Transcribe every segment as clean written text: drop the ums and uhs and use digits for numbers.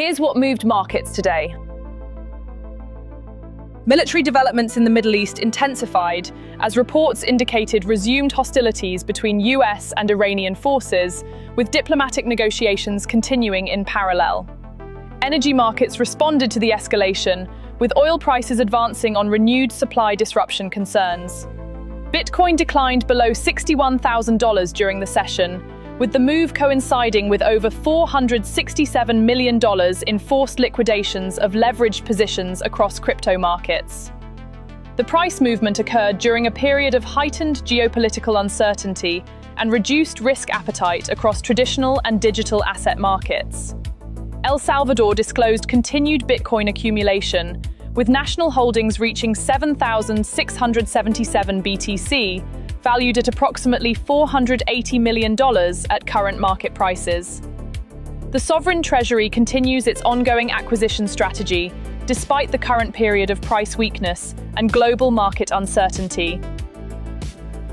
Here's what moved markets today. Military developments in the Middle East intensified as reports indicated resumed hostilities between US and Iranian forces, with diplomatic negotiations continuing in parallel. Energy markets responded to the escalation, with oil prices advancing on renewed supply disruption concerns. Bitcoin declined below $61,000 during the session, with the move coinciding with over $467 million in forced liquidations of leveraged positions across crypto markets. The price movement occurred during a period of heightened geopolitical uncertainty and reduced risk appetite across traditional and digital asset markets. El Salvador disclosed continued Bitcoin accumulation, with national holdings reaching 7,677 BTC, valued at approximately $480 million at current market prices. The sovereign treasury continues its ongoing acquisition strategy, despite the current period of price weakness and global market uncertainty.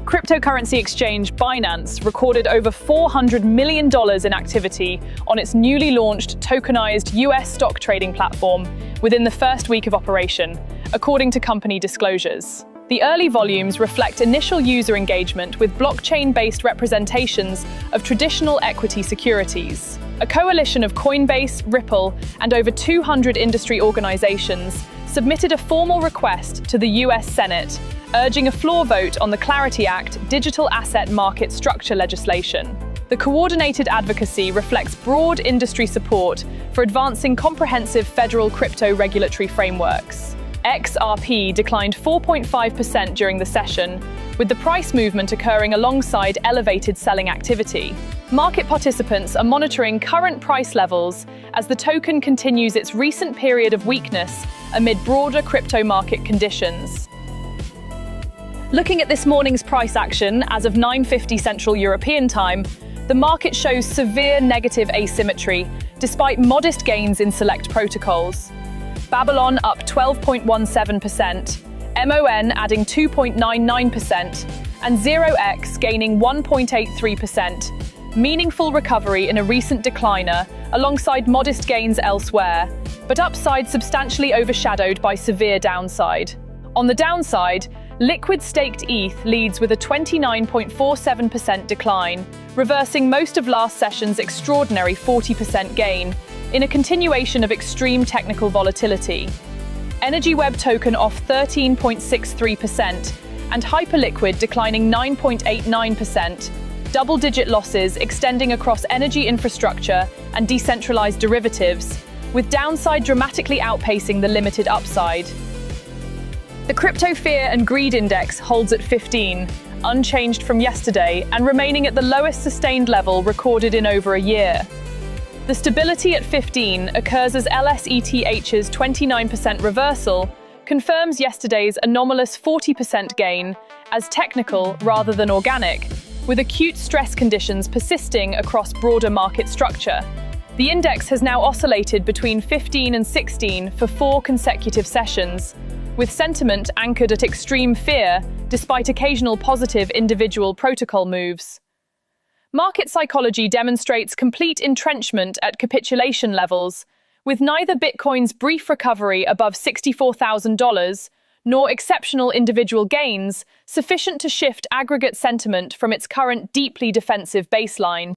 Cryptocurrency exchange Binance recorded over $400 million in activity on its newly launched tokenized US stock trading platform within the first week of operation, according to company disclosures. The early volumes reflect initial user engagement with blockchain-based representations of traditional equity securities. A coalition of Coinbase, Ripple, and over 200 industry organizations submitted a formal request to the US Senate, urging a floor vote on the Clarity Act digital asset market structure legislation. The coordinated advocacy reflects broad industry support for advancing comprehensive federal crypto regulatory frameworks. XRP declined 4.5% during the session, with the price movement occurring alongside elevated selling activity. Market participants are monitoring current price levels as the token continues its recent period of weakness amid broader crypto market conditions. Looking at this morning's price action as of 9:50 Central European Time, the market shows severe negative asymmetry despite modest gains in select protocols. Babylon up 12.17%, MON adding 2.99%, and 0x gaining 1.83%. Meaningful recovery in a recent decliner, alongside modest gains elsewhere, but upside substantially overshadowed by severe downside. On the downside, liquid staked ETH leads with a 29.47% decline, reversing most of last session's extraordinary 40% gain, in a continuation of extreme technical volatility. Energy Web token off 13.63%, and Hyperliquid declining 9.89%, double-digit losses extending across energy infrastructure and decentralized derivatives, with downside dramatically outpacing the limited upside. The Crypto Fear and Greed Index holds at 15, unchanged from yesterday and remaining at the lowest sustained level recorded in over a year. The stability at 15 occurs as LSETH's 29% reversal confirms yesterday's anomalous 40% gain as technical rather than organic, with acute stress conditions persisting across broader market structure. The index has now oscillated between 15 and 16 for 4 consecutive sessions, with sentiment anchored at extreme fear despite occasional positive individual protocol moves. Market psychology demonstrates complete entrenchment at capitulation levels, with neither Bitcoin's brief recovery above $64,000 nor exceptional individual gains sufficient to shift aggregate sentiment from its current deeply defensive baseline.